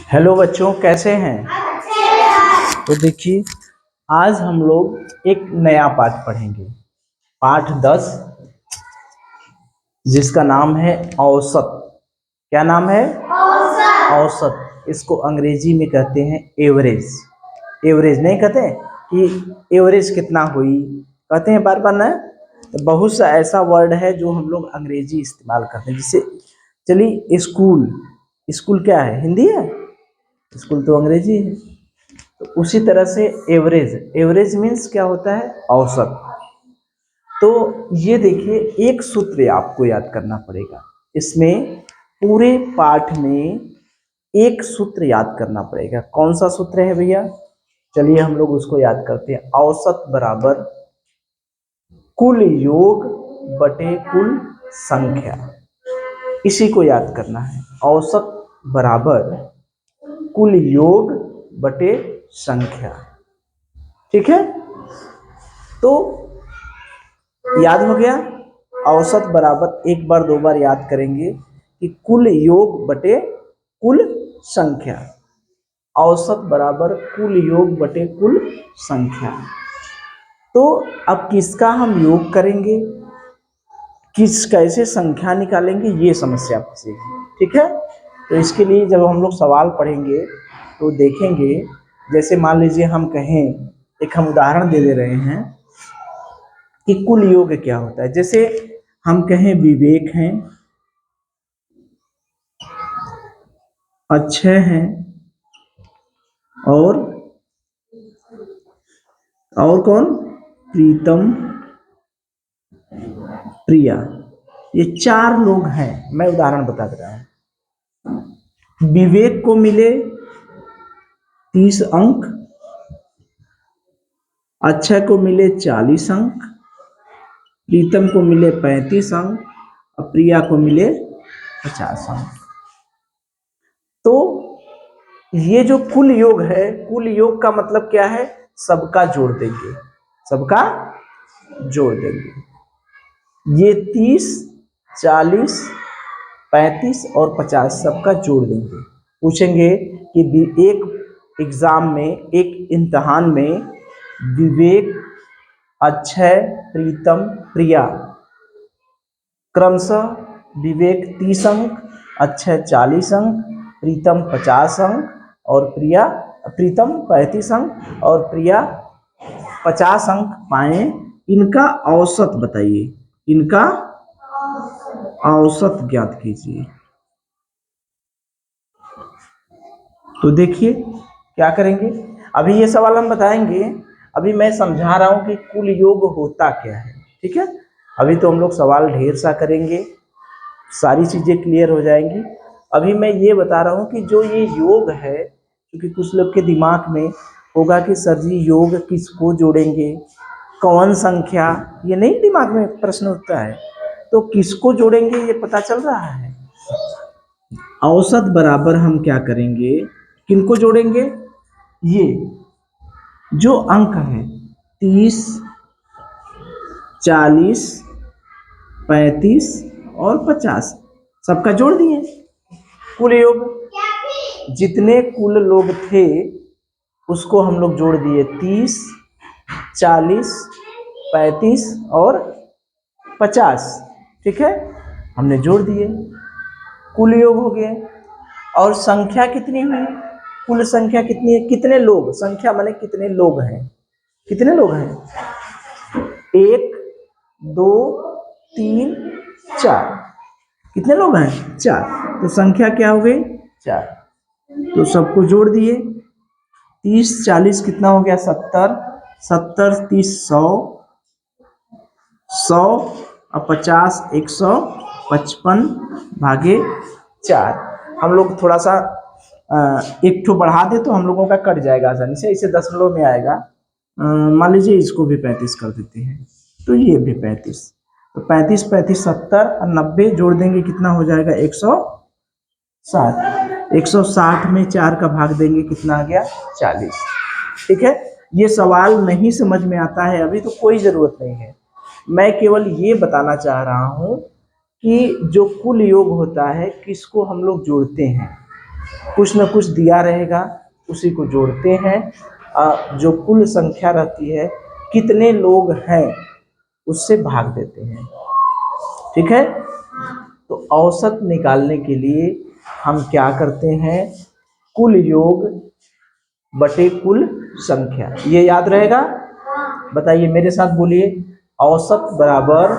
Hello बच्चों, कैसे हैं? तो देखिए, आज हम लोग एक नया पाठ पढ़ेंगे। पाठ 10, जिसका नाम है औसत। क्या नाम है? औसत। औसत। इसको अंग्रेजी में कहते हैं एवरेज। एवरेज नहीं कहते कि एवरेज कितना हुई, कहते हैं बार बार ना। तो बहुत सा ऐसा वर्ड है जो हम लोग अंग्रेजी इस्तेमाल करते हैं। जैसे चलिए, स्कूल। स्कूल क्या है? हिंदी है। स्कूल तो अंग्रेजी है। तो उसी तरह से एवरेज। एवरेज मीन्स क्या होता है? औसत। तो ये देखिए, एक सूत्र आपको याद करना पड़ेगा इसमें। पूरे पाठ में एक सूत्र याद करना पड़ेगा। कौन सा सूत्र है भैया? चलिए हम लोग उसको याद करते हैं। औसत बराबर कुल योग बटे कुल संख्या। इसी को याद करना है। औसत बराबर कुल योग बटे संख्या। ठीक है, तो याद हो गया। औसत बराबर, एक बार दो बार याद करेंगे कि कुल योग बटे कुल संख्या। औसत बराबर कुल योग बटे कुल संख्या। तो अब किसका हम योग करेंगे, कैसे संख्या निकालेंगे, ये समस्या फंसेगी। ठीक है, तो इसके लिए जब हम लोग सवाल पढ़ेंगे तो देखेंगे। जैसे मान लीजिए हम कहें, एक हम उदाहरण दे रहे हैं कि कुल योग क्या होता है। जैसे हम कहें विवेक हैं, अक्षय हैं, और कौन? प्रीतम, प्रिया। ये चार लोग हैं। मैं उदाहरण बता दे रहा हूं। विवेक को मिले 30 अंक, अक्षय को मिले 40 अंक, प्रीतम को मिले 35 अंक, और प्रिया को मिले 50 अंक। तो ये जो कुल योग है, कुल योग का मतलब क्या है? सबका जोड़ देंगे, सबका जोड़ देंगे। ये 30, 40, 35 और 50 सबका जोड़ देंगे। पूछेंगे कि एक एग्जाम में, एक इम्तहान में, विवेक, अक्षय, प्रीतम, प्रिया, क्रमशः विवेक 30 अंक, अक्षय 40 अंक, प्रीतम 50 अंक, और प्रीतम 35 अंक और प्रिया 50 अंक पाए। इनका औसत बताइए, इनका औसत ज्ञात कीजिए। तो देखिए क्या करेंगे। अभी ये सवाल हम बताएंगे। अभी मैं समझा रहा हूं कि कुल योग होता क्या है। ठीक है, अभी तो हम लोग सवाल ढेर सा करेंगे, सारी चीजें क्लियर हो जाएंगी। अभी मैं ये बता रहा हूँ कि जो ये योग है, क्योंकि कुछ लोग के दिमाग में होगा कि सर जी योग किसको जोड़ेंगे, कौन संख्या, ये नहीं दिमाग में प्रश्न उठता है। तो किसको जोड़ेंगे ये पता चल रहा है। औसत बराबर हम क्या करेंगे, किनको जोड़ेंगे? ये जो अंक है 30, 40, 35 और 50, सबका जोड़ दिए। कुल योग, जितने कुल लोग थे उसको हम लोग जोड़ दिए। 30, 40, 35 और 50। ठीक है, हमने जोड़ दिए, कुल योग हो गए। और संख्या कितनी हुई? कुल संख्या कितनी है? कितने लोग, संख्या माने कितने लोग हैं। कितने लोग हैं? 1, 2, 3, 4। कितने लोग हैं? 4। तो संख्या क्या हो गई? 4। तो सबको जोड़ दिए। 30, 40 कितना हो गया? 70। 70, 30, 100। 100 और 50, 155 भागे 4। हम लोग थोड़ा सा एक ठो बढ़ा दे तो हम लोगों का कट जाएगा आसानी से, इसे दशमलव में आएगा। मान लीजिए इसको भी 35 कर देते हैं, तो ये भी 35। तो 35, 35, 70 और 90 जोड़ देंगे, कितना हो जाएगा? 160। 160 में 4 का भाग देंगे, कितना आ गया? 40। ठीक है, ये सवाल नहीं समझ में आता है अभी तो कोई ज़रूरत नहीं है। मैं केवल ये बताना चाह रहा हूँ कि जो कुल योग होता है किसको हम लोग जोड़ते हैं। कुछ न कुछ दिया रहेगा, उसी को जोड़ते हैं। जो कुल संख्या रहती है, कितने लोग हैं, उससे भाग देते हैं। ठीक है। तो औसत निकालने के लिए हम क्या करते हैं, कुल योग बटे कुल संख्या, ये याद रहेगा। बताइए मेरे साथ बोलिए, औसत बराबर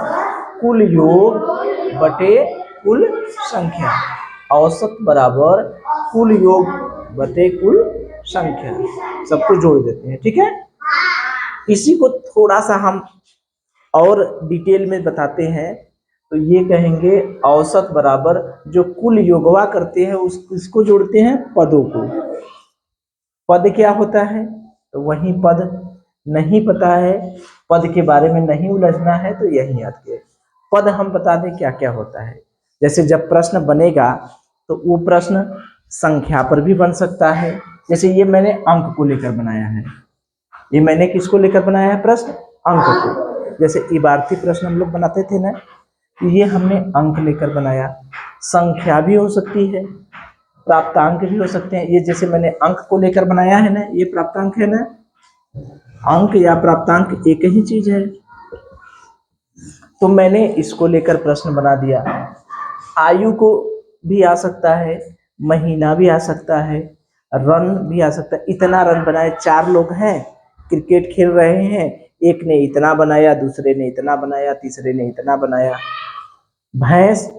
कुल योग बटे कुल संख्या। औसत बराबर कुल योग बटे कुल संख्या, सबको जोड़ देते हैं। ठीक है। इसी को थोड़ा सा हम और डिटेल में बताते हैं, तो ये कहेंगे औसत बराबर जो कुल योगवा करते हैं इसको जोड़ते हैं पदों को। पद क्या होता है, तो वही पद नहीं पता है, पद के बारे में नहीं उलझना है, तो यही याद किए। पद हम बता दें क्या क्या होता है। जैसे जब प्रश्न बनेगा तो वो प्रश्न संख्या पर भी बन सकता है। जैसे ये मैंने अंक को लेकर बनाया है, ये मैंने किसको लेकर बनाया है प्रश्न, अंक को। जैसे इबारती प्रश्न हम लोग बनाते थे ना, ये हमने अंक लेकर बनाया। संख्या भी हो सकती है, प्राप्तांक भी हो सकते हैं। ये जैसे मैंने अंक को लेकर बनाया है ना, ये प्राप्तांक है ना, अंक या प्राप्तांक एक ही चीज है। तो मैंने इसको लेकर प्रश्न बना दिया। आयु को भी आ सकता है, महीना भी आ सकता है, रन भी आ सकता है। इतना रन बनाए, 4 लोग हैं क्रिकेट खेल रहे हैं, एक ने इतना बनाया, दूसरे ने इतना बनाया, तीसरे ने इतना बनाया। भैंस,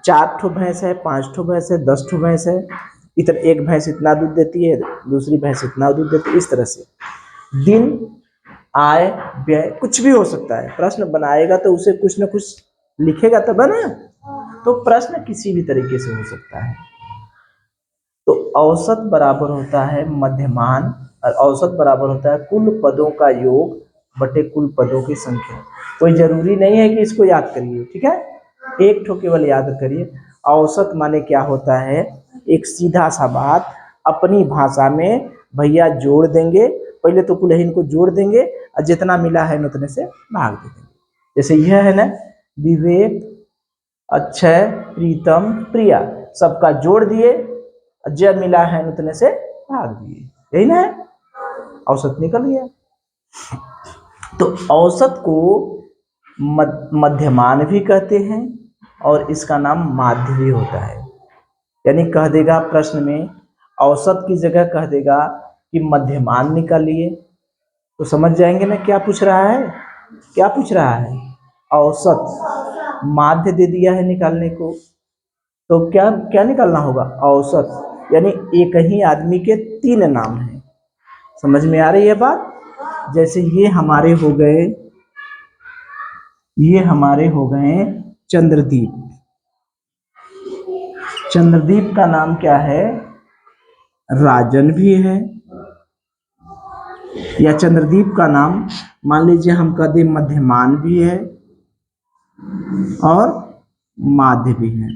4 ठो भैंस है, 5 ठो भैंस है, 10 ठो भैंस है, इतना एक भैंस इतना दूध देती है, दूसरी भैंस इतना दूध देती है। इस तरह से दिन, आय, व्यय, कुछ भी हो सकता है। प्रश्न बनाएगा तो उसे कुछ ना कुछ लिखेगा तब है ना, तो प्रश्न किसी भी तरीके से हो सकता है। तो औसत बराबर होता है मध्यमान, और औसत बराबर होता है कुल पदों का योग बटे कुल पदों की संख्या। कोई जरूरी नहीं है कि इसको याद करिए, ठीक है, एक ठो केवल याद करिए। औसत माने क्या होता है, एक सीधा सा बात अपनी भाषा में भैया जोड़ देंगे, पहले तो कुल को जोड़ देंगे और जितना मिला है उतने से भाग दे देंगे। जैसे यह है ना, विवेक, अक्षय, प्रीतम, प्रिया, सबका जोड़ दिए, जब मिला है उतने से भाग दिए, यही ना है, औसत निकल गया। तो औसत को मध्यमान भी कहते हैं और इसका नाम माध्य भी होता है। यानी कह देगा प्रश्न में, औसत की जगह कह देगा कि मध्यमान निकालिए, तो समझ जाएंगे ना क्या पूछ रहा है, क्या पूछ रहा है, औसत। माध्य दे दिया है निकालने को, तो क्या क्या निकालना होगा, औसत। यानी एक ही आदमी के 3 नाम हैं। समझ में आ रही है बात। जैसे ये हमारे हो गए, ये हमारे हो गए चंद्रदीप। चंद्रदीप का नाम क्या है, राजन भी है, या चंद्रदीप का नाम मान लीजिए हम कह दें मध्यमान भी है और माध्य भी है।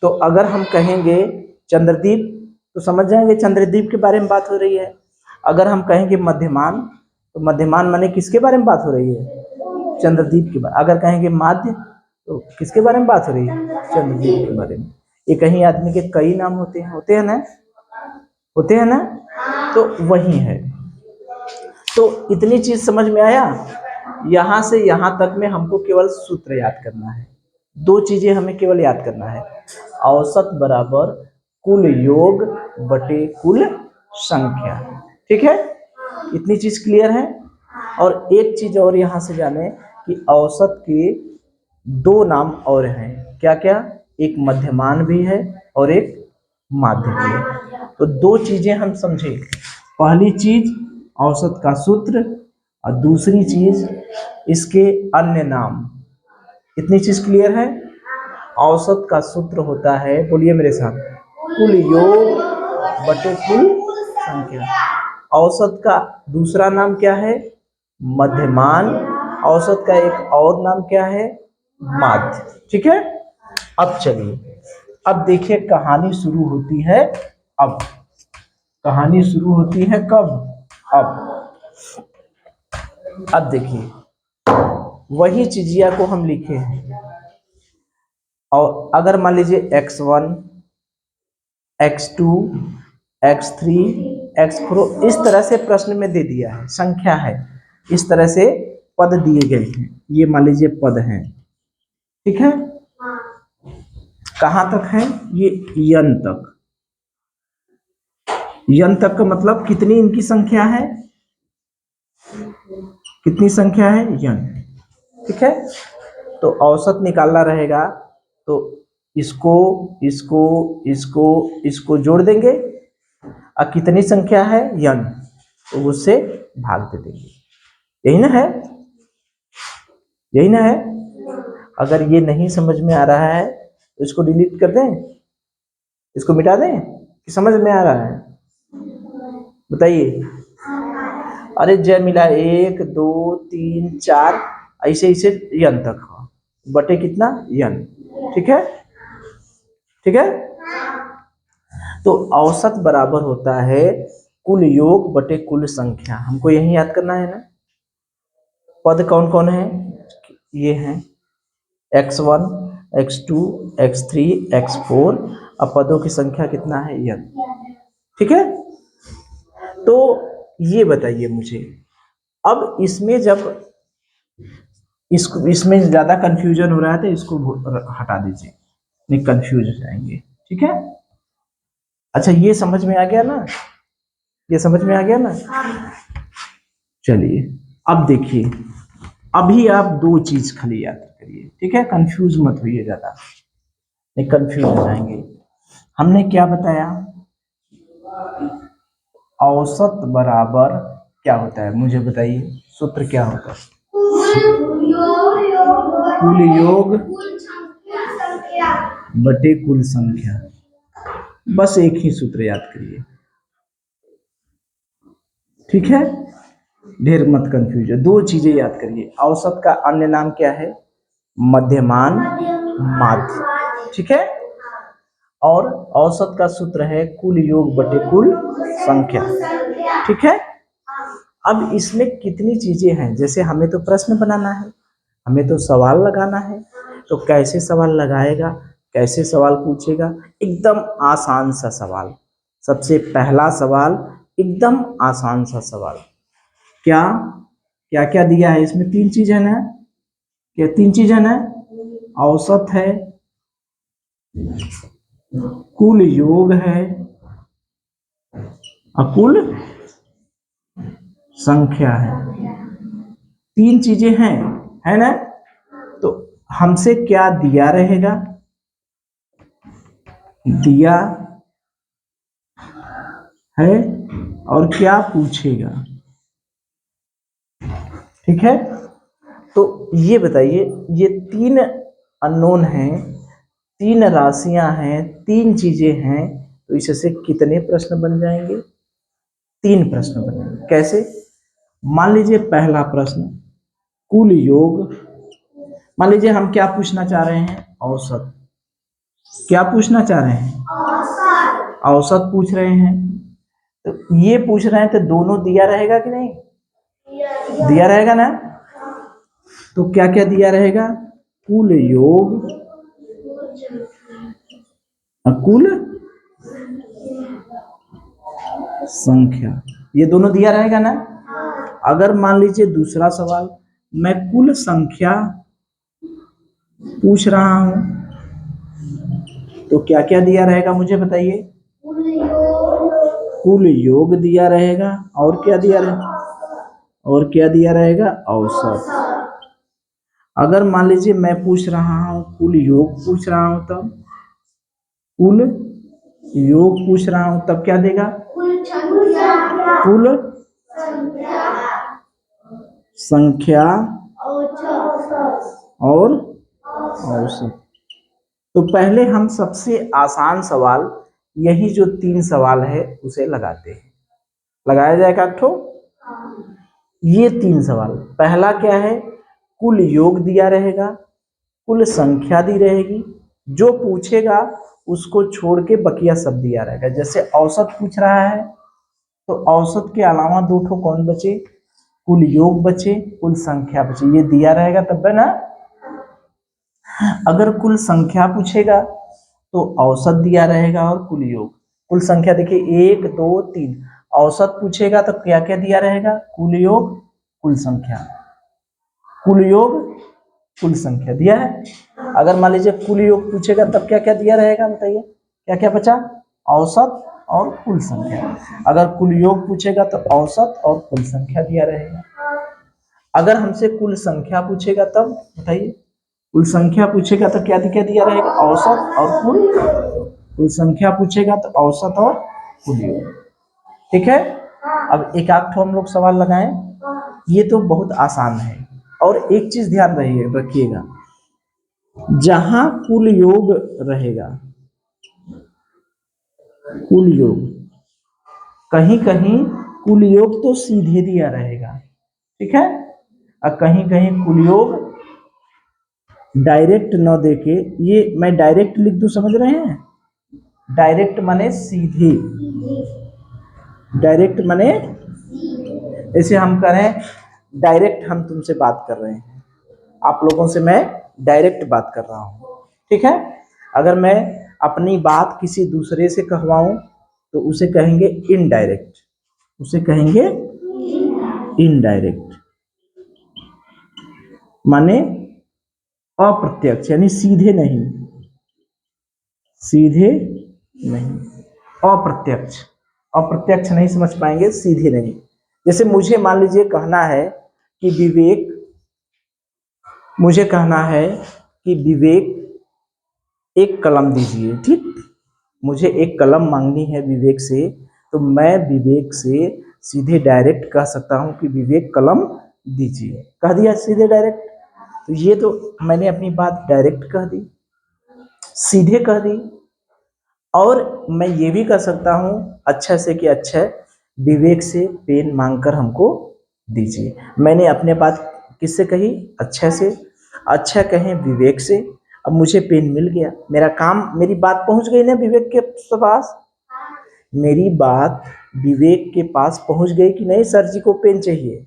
तो अगर हम कहेंगे चंद्रदीप, तो समझ जाएंगे चंद्रदीप के बारे में बात हो रही है। अगर हम कहेंगे मध्यमान, तो मध्यमान माने किसके बारे में बात हो रही है, चंद्रदीप के बारे। अगर कहेंगे माध्य, तो किसके बारे में बात हो रही है, चंद्रदीप के बारे में। एक ही आदमी के कई नाम होते हैं, होते हैं ना, होते हैं ना, तो वही है। तो इतनी चीज समझ में आया। यहां से यहां तक में हमको केवल सूत्र याद करना है, 2 चीजें हमें केवल याद करना है, औसत बराबर कुल योग बटे कुल संख्या। ठीक है, इतनी चीज क्लियर है। और एक चीज और यहां से जाने कि औसत के 2 नाम और हैं, क्या क्या, एक मध्यमान भी है और एक माध्य भी है। तो 2 चीजें हम समझे, पहली चीज औसत का सूत्र, और दूसरी चीज इसके अन्य नाम। इतनी चीज क्लियर है। औसत का सूत्र होता है, बोलिए मेरे साथ, कुल योग बटे कुल संख्या। औसत का दूसरा नाम क्या है, मध्यमान। औसत का एक और नाम क्या है, माध्य। ठीक है। अब चलिए, अब देखिए कहानी शुरू होती है। अब कहानी शुरू होती है कब, अब देखिए वही चीजिया को हम लिखे हैं, और अगर मान लीजिए x1, x2, x3, x4 इस तरह से प्रश्न में दे दिया है, संख्या है, इस तरह से पद दिए गए हैं, ये मान लीजिए पद हैं, ठीक है। कहां तक है ये, यन तक। यन तक का मतलब कितनी इनकी संख्या है, कितनी संख्या है यन, ठीक है। तो औसत निकालना रहेगा तो इसको इसको इसको इसको जोड़ देंगे और कितनी संख्या है यन, तो उससे भाग दे देंगे, यही ना है, यही ना है। अगर ये नहीं समझ में आ रहा है तो इसको डिलीट कर दें, इसको मिटा दें, कि समझ में आ रहा है, बताइए। अरे जय मिला 1 2 3 4 ऐसे ऐसे यन तक हो, बटे कितना यन, ठीक है, ठीक है। तो औसत बराबर होता है कुल योग बटे कुल संख्या, हमको यही याद करना है ना। पद कौन कौन है, ये हैं x1, x2, x3, x4, अब पदों की संख्या कितना है यन, ठीक है। तो ये बताइए मुझे, अब इसमें जब इसमें ज्यादा कंफ्यूजन हो रहा है तो इसको हटा दीजिए, नहीं कंफ्यूज हो जाएंगे, ठीक है। अच्छा ये समझ में आ गया ना, ये समझ में आ गया ना। चलिए अब देखिए, अभी आप दो चीज खाली याद करिए, ठीक है, कंफ्यूज मत होइए ज्यादा, नहीं कंफ्यूज हो जाएंगे। हमने क्या बताया, औसत बराबर क्या होता है, मुझे बताइए सूत्र क्या होता है, कुल योग बटे कुल संख्या, बस एक ही सूत्र याद करिए, ठीक है, ढेर मत कंफ्यूज, दो चीजें याद करिए। औसत का अन्य नाम क्या है, मध्यमान माध्य, ठीक है। और औसत का सूत्र है कुल योग बटे कुल संख्या, ठीक है। अब इसमें कितनी चीजें हैं, जैसे हमें तो प्रश्न बनाना है, हमें तो सवाल लगाना है, तो कैसे सवाल लगाएगा, कैसे सवाल पूछेगा, एकदम आसान सा सवाल। सबसे पहला सवाल एकदम आसान सा सवाल, क्या क्या क्या दिया है इसमें, तीन चीज है ना, क्या तीन चीज है ना, औसत है, कुल योग है और कुल संख्या है, तीन चीजें हैं, है ना। तो हमसे क्या दिया रहेगा, दिया है और क्या पूछेगा, ठीक है। तो ये बताइए, ये तीन अननोन हैं, तीन राशियां हैं, तीन चीजें हैं, तो इससे कितने प्रश्न बन जाएंगे, तीन प्रश्न बनेंगे। कैसे, मान लीजिए पहला प्रश्न कुल योग, मान लीजिए हम क्या पूछना चाह रहे हैं, औसत, क्या पूछना चाह रहे हैं, औसत, औसत पूछ रहे हैं, तो ये पूछ रहे हैं तो दोनों दिया रहेगा कि नहीं, दिया रहेगा ना। तो क्या क्या दिया रहेगा, कुल योग कुल संख्या, ये दोनों दिया रहेगा ना। अगर मान लीजिए दूसरा सवाल, मैं कुल संख्या पूछ रहा हूं, तो क्या क्या दिया रहेगा मुझे बताइए, कुल योग दिया रहेगा, और क्या दिया रहेगा, और क्या दिया रहेगा, औसत। अगर मान लीजिए मैं पूछ रहा हूं, कुल योग पूछ रहा हूं, तब कुल योग पूछ रहा हूं तब क्या देगा, कुल संख्या और औसत। तो पहले हम सबसे आसान सवाल, यही जो तीन सवाल है उसे लगाते हैं, लगाया जाएगा ठो, ये तीन सवाल। पहला क्या है, कुल योग दिया रहेगा, कुल संख्या दी रहेगी, जो पूछेगा उसको छोड़ के बकिया सब दिया रहेगा। जैसे औसत पूछ रहा है तो औसत के अलावा दो ठो कौन बचे, कुल योग बचे, कुल संख्या बचे, ये दिया रहेगा तब है ना। अगर कुल संख्या पूछेगा तो औसत दिया रहेगा और कुल योग, कुल संख्या देखिए 1 2 3, औसत पूछेगा तो क्या क्या दिया रहेगा, कुल योग कुल संख्या, कुल योग कुल संख्या दिया है। अगर मान लीजिए कुल योग पूछेगा तब क्या क्या दिया रहेगा, बताइए क्या क्या बचा, औसत और कुल संख्या। अगर कुल योग पूछेगा तो औसत और कुल संख्या दिया रहेगा। अगर हमसे कुल संख्या पूछेगा तब बताइए, कुल संख्या पूछेगा तो क्या क्या दिया रहेगा, औसत और कुल संख्या पूछेगा तो औसत और कुल योग। ठीक है, अब एक आध हम लोग सवाल लगाएं, ये तो बहुत आसान है। और एक चीज ध्यान रखिएगा, जहां कुल योग रहेगा, कुल योग, कहीं कहीं कुल योग तो सीधे दिया रहेगा, ठीक है, और कहीं कहीं कुल योग डायरेक्ट न देके, ये मैं डायरेक्ट लिख दूं, समझ रहे हैं, डायरेक्ट माने सीधे, डायरेक्ट माने ऐसे हम करें, डायरेक्ट हम तुमसे बात कर रहे हैं, आप लोगों से मैं डायरेक्ट बात कर रहा हूं, ठीक है। अगर मैं अपनी बात किसी दूसरे से कहवाऊं तो उसे कहेंगे इनडायरेक्ट, उसे कहेंगे इनडायरेक्ट, माने अप्रत्यक्ष, यानी सीधे नहीं, सीधे नहीं, अप्रत्यक्ष, अप्रत्यक्ष नहीं समझ पाएंगे, सीधे नहीं। जैसे मुझे मान लीजिए कहना है कि विवेक, मुझे कहना है कि विवेक एक कलम दीजिए, ठीक, मुझे एक कलम मांगनी है विवेक से, तो मैं विवेक से सीधे डायरेक्ट कह सकता हूं कि विवेक कलम दीजिए, कह दिया सीधे डायरेक्ट। तो ये तो मैंने अपनी बात डायरेक्ट कह दी, सीधे कह दी। और मैं ये भी कह सकता हूं अच्छा से कि अच्छा विवेक से पेन मांगकर हमको दीजिए, मैंने अपने बात किससे कही, अच्छा से, अच्छा कहें विवेक से, अब मुझे पेन मिल गया, मेरा काम, मेरी बात पहुंच गई ना विवेक के पास, मेरी बात विवेक के पास पहुंच गई कि नहीं, सर जी को पेन चाहिए,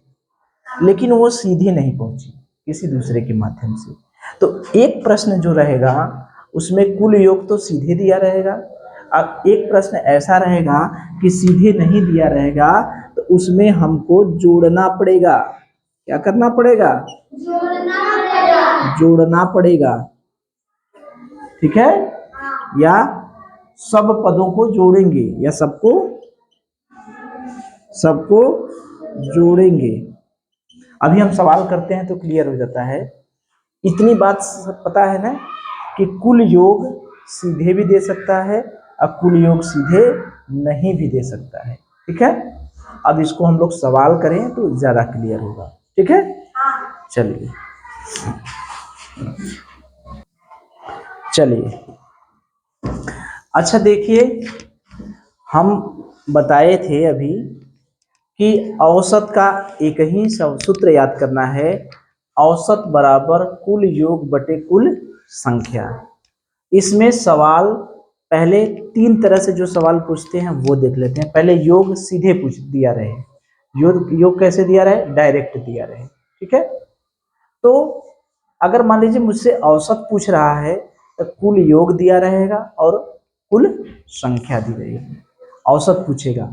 लेकिन वो सीधे नहीं पहुंची, किसी दूसरे के माध्यम से। तो एक प्रश्न जो रहेगा उसमें कुल योग तो सीधे दिया रहेगा, अब एक प्रश्न ऐसा रहेगा कि सीधे नहीं दिया रहेगा, तो उसमें हमको जोड़ना पड़ेगा, क्या करना पड़ेगा, जोड़ना पड़ेगा, ठीक है, या सब पदों को जोड़ेंगे, या सबको सबको जोड़ेंगे। अभी हम सवाल करते हैं तो क्लियर हो जाता है। इतनी बात पता है ना कि कुल योग सीधे भी दे सकता है और कुल योग सीधे नहीं भी दे सकता है, ठीक है। अब इसको हम लोग सवाल करें तो ज्यादा क्लियर होगा, ठीक है। चलिए चलिए, अच्छा देखिए, हम बताए थे अभी कि औसत का एक ही सूत्र याद करना है, औसत बराबर कुल योग बटे कुल संख्या। इसमें सवाल पहले 3 तरह से जो सवाल पूछते हैं वो देख लेते हैं। पहले योग सीधे पूछ दिया रहे, योग कैसे दिया रहे, डायरेक्ट दिया रहे, ठीक है। तो अगर मान लीजिए मुझसे औसत पूछ रहा है तो कुल योग दिया रहेगा और कुल संख्या दी रहेगी। औसत पूछेगा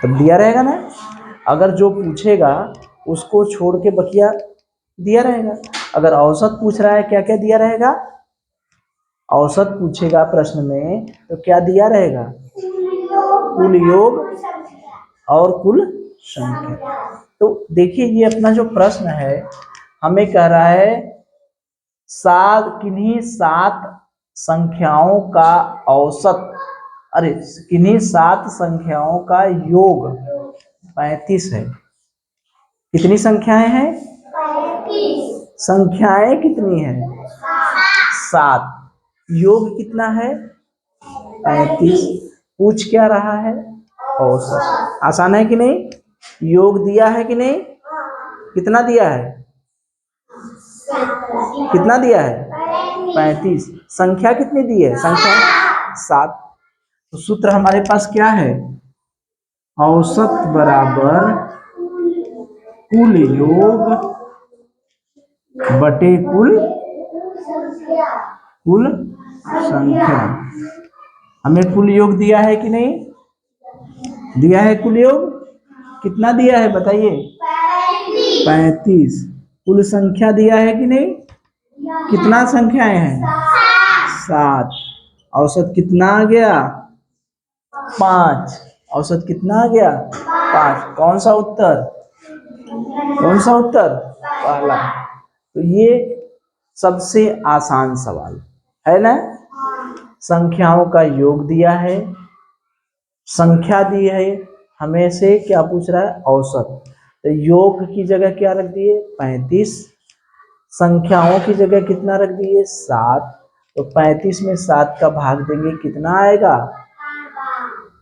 तब दिया रहेगा ना, अगर जो पूछेगा उसको छोड़ के बकिया दिया रहेगा। अगर औसत पूछ रहा है क्या क्या दिया रहेगा, औसत पूछेगा प्रश्न में तो क्या दिया रहेगा, कुल योग और कुल संख्या। तो देखिए ये अपना जो प्रश्न है हमें कह रहा है किन्हीं 7 संख्याओं का औसत, अरे किन्हीं 7 संख्याओं का योग 35 है। कितनी संख्याएं हैं, 35। संख्याएं कितनी है, 7, योग कितना है, 35। पूछ क्या रहा है, औसत। आसान है कि नहीं, योग दिया है कि नहीं, कितना दिया है, कितना दिया है, 35। संख्या कितनी दी है, संख्या 7। तो सूत्र हमारे पास क्या है, औसत बराबर कुल योग बटे कुल संख्या। हमें कुल योग दिया है कि नहीं दिया है? कुल योग कितना दिया है बताइए? 35। कुल संख्या दिया है कि नहीं? कितना संख्याएं हैं? 7। औसत कितना आ गया? 5। औसत कितना आ गया? 5। कौन सा उत्तर? कौन सा उत्तर? पहला। तो ये सबसे आसान सवाल है ना। संख्याओं का योग दिया है, संख्या दी है, हमें से क्या पूछ रहा है? औसत। तो योग की जगह क्या रख दिए? 35। संख्याओं की जगह कितना रख दिए? 7। तो 35 में 7 का भाग देंगे, कितना आएगा?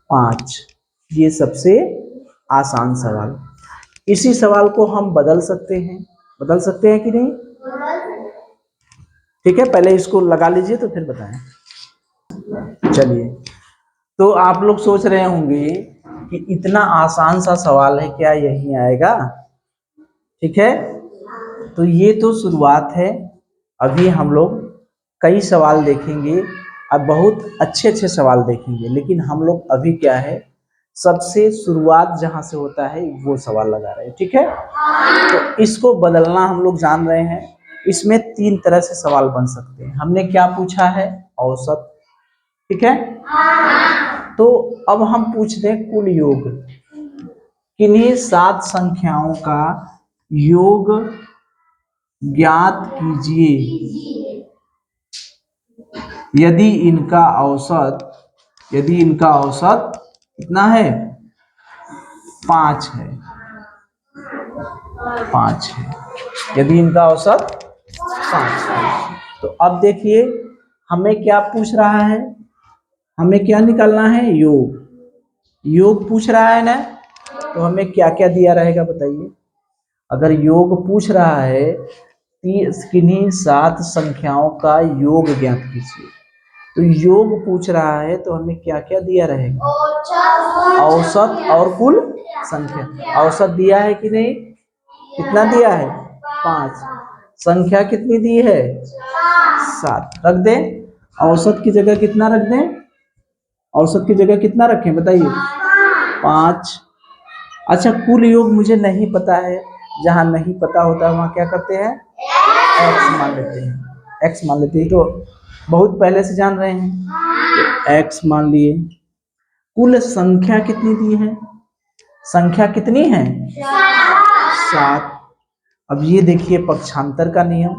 5। ये सबसे आसान सवाल। इसी सवाल को हम बदल सकते हैं कि नहीं? ठीक है, पहले इसको लगा लीजिए तो फिर बताएं। चलिए, तो आप लोग सोच रहे होंगे कि इतना आसान सा सवाल है, क्या यही आएगा? ठीक है, तो ये तो शुरुआत है। अभी हम लोग कई सवाल देखेंगे, अब बहुत अच्छे अच्छे सवाल देखेंगे, लेकिन हम लोग अभी क्या है, सबसे शुरुआत जहां से होता है वो सवाल लगा रहे हैं। ठीक है, तो इसको बदलना हम लोग जान रहे हैं। इसमें 3 तरह से सवाल बन सकते हैं। हमने क्या पूछा है? औसत। ठीक है, तो अब हम पूछते हैं कुल योग। किन्हीं 7 संख्याओं का योग ज्ञात कीजिए यदि इनका औसत कितना है? 5 है। 5 है, यदि इनका औसत 5 है। तो अब देखिए, हमें क्या पूछ रहा है? हमें क्या निकालना है? योग पूछ रहा है ना। तो हमें क्या क्या दिया रहेगा बताइए? अगर योग पूछ रहा है, किन्हीं 7 संख्याओं का योग ज्ञात कीजिए, तो योग पूछ रहा है तो हमें क्या क्या दिया रहेगा? औसत और कुल संख्या। औसत दिया है कि नहीं? कितना दिया है? 5। संख्या कितनी दी है? 7। रख दें, औसत की जगह कितना रख दें? औसत की जगह कितना रखें बताइए? 5। अच्छा, कुल योग मुझे नहीं पता है। जहां नहीं पता होता है वहां क्या करते हैं? एक्स मान लेते हैं। एक्स मान लेते हैं, तो बहुत पहले से जान रहे हैं, तो एक्स मान लिए। कुल संख्या कितनी दी है? संख्या कितनी है? 7। अब ये देखिए पक्षांतर का नियम,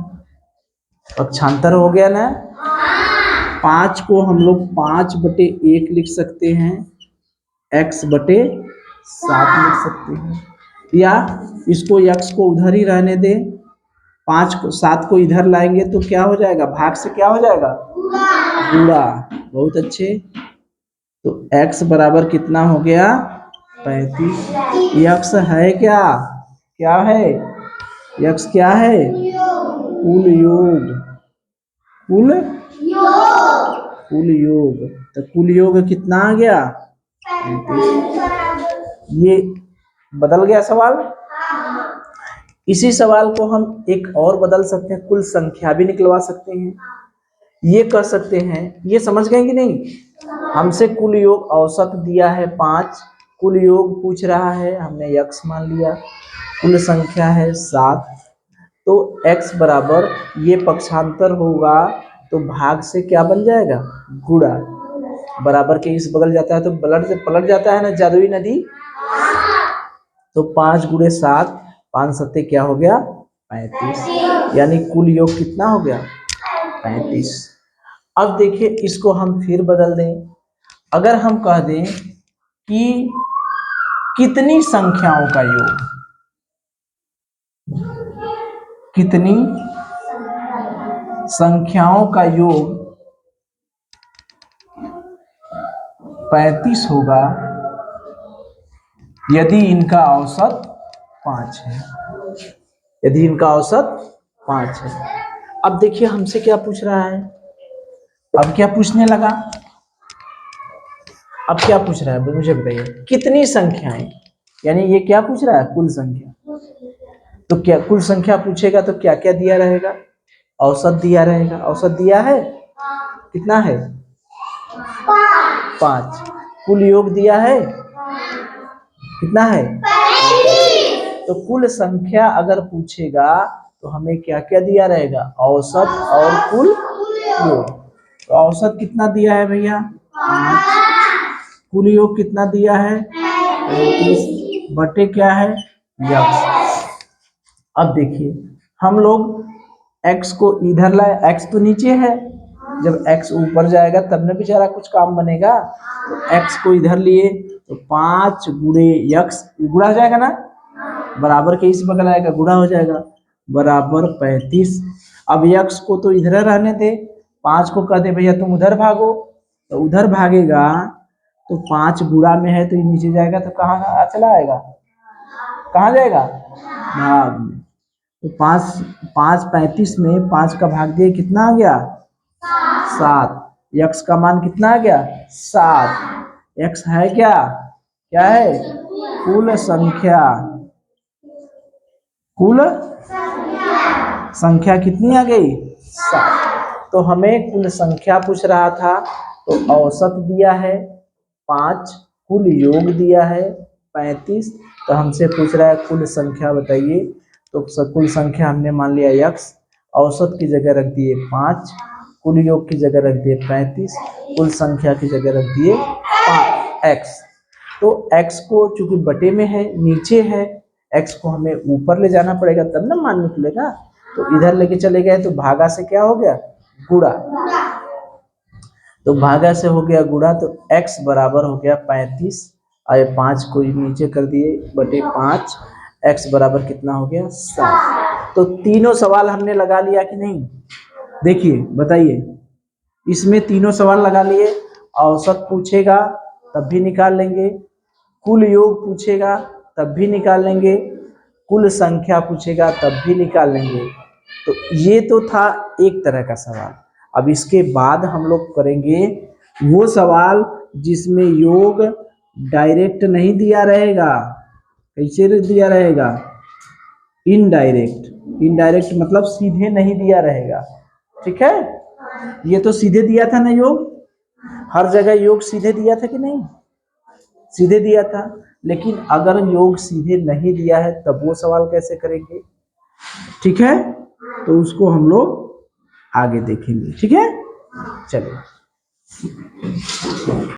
पक्षांतर हो गया ना। 5 को हम लोग 5/1 लिख सकते हैं, x/7 लिख सकते हैं, या इसको x को उधर ही रहने दें, 7 को इधर लाएंगे तो क्या हो जाएगा? भाग से क्या हो जाएगा? गुणा। बहुत अच्छे। तो x बराबर कितना हो गया? 35। x है क्या? क्या है? x क्या है? कुल योग। कुल योग। तो कुल योग कितना आ गया? 35। ये बदल गया सवाल। इसी सवाल को हम एक और बदल सकते हैं, कुल संख्या भी निकलवा सकते हैं। ये कह सकते हैं, ये समझ गए कि नहीं? हमसे कुल योग औसत दिया है 5, कुल योग पूछ रहा है, हमने x मान लिया, कुल संख्या है 7, तो x बराबर ये पक्षांतर होगा तो भाग से क्या बन जाएगा? गुणा। बराबर के इस बगल जाता है तो पलट जाता है ना, जादुई नदी। तो 5 × 7, 5 7 क्या हो गया? 35। यानी कुल योग कितना हो गया? 35। अब देखिए, इसको हम फिर बदल दें। अगर हम कह दें कि कितनी संख्याओं का योग, कितनी संख्याओं का योग 35 होगा यदि इनका औसत 5 है, यदि इनका औसत 5 है। अब देखिए हमसे क्या पूछ रहा है, अब क्या पूछने लगा, अब क्या पूछ रहा है मुझे बताइए? कितनी संख्याएं, यानी ये क्या पूछ रहा है? कुल संख्या। तो क्या कुल संख्या पूछेगा तो क्या क्या दिया रहेगा? औसत दिया रहेगा। औसत दिया है, कितना है? 5। कुल योग दिया है कितना है? तो कुल संख्या अगर पूछेगा तो हमें क्या क्या दिया रहेगा? औसत और कुल योग। तो औसत कितना दिया है भैया? 5। कुल योग कितना दिया है? 35 बटे क्या है? यक्स। अब देखिए हम लोग x को इधर लाए, x तो नीचे है, जब x ऊपर जाएगा तब ना बेचारा कुछ काम बनेगा। तो x को इधर लिए तो 5 गुणे यक्स, गुणा हो जाएगा ना, बराबर के इस बगल आएगा, गुणा हो जाएगा, बराबर 35। अब यक्स को तो इधर रहने दे, 5 को कह दे भैया तुम उधर भागो, तो उधर भागेगा तो 5 गुणा में है तो ये नीचे जाएगा तो कहाँ चला आएगा? कहाँ जाएगा? भाग में। तो 5 35 में 5 का भाग दिए कितना आ गया? 7। यक्स का मान कितना आ गया? 7। यक्स है क्या? क्या है? कुल संख्या। कुल संख्या कितनी आ गई? 7। तो हमें कुल संख्या पूछ रहा था, तो औसत दिया है 5, कुल योग दिया है 35, तो हमसे पूछ रहा है कुल संख्या बताइए। तो कुल संख्या हमने मान लिया यक्स, औसत की जगह रख दिए 5, कुल योग की जगह रख दिए 35, कुल संख्या की जगह रख दिए 5x। तो x को चूंकि बटे में है, नीचे है, x को हमें ऊपर ले जाना पड़ेगा तब ना मान निकलेगा। तो इधर लेके चले गए तो भागा से क्या हो गया? गुणा। तो भागा से हो गया गुणा, तो x बराबर हो गया 35, और 5 को नीचे कर दिए बटे 5, x बराबर कितना हो गया? 7। तो तीनों सवाल हमने लगा लिया कि नहीं? देखिए बताइए, इसमें तीनों सवाल लगा लिए। औसत पूछेगा तब भी निकाल लेंगे, कुल योग पूछेगा तब भी निकाल लेंगे, कुल संख्या पूछेगा तब भी निकाल लेंगे। तो ये तो था एक तरह का सवाल। अब इसके बाद हम लोग करेंगे वो सवाल जिसमें योग डायरेक्ट नहीं दिया रहेगा। कैसे दिया रहेगा? इनडायरेक्ट। इनडायरेक्ट मतलब सीधे नहीं दिया रहेगा, ठीक है? ये तो सीधे दिया था ना योग, हर जगह योग सीधे दिया था कि नहीं? सीधे दिया था। लेकिन अगर योग सीधे नहीं दिया है तब वो सवाल कैसे करेंगे? ठीक है, तो उसको हम लोग आगे देखेंगे, ठीक है? चलिए।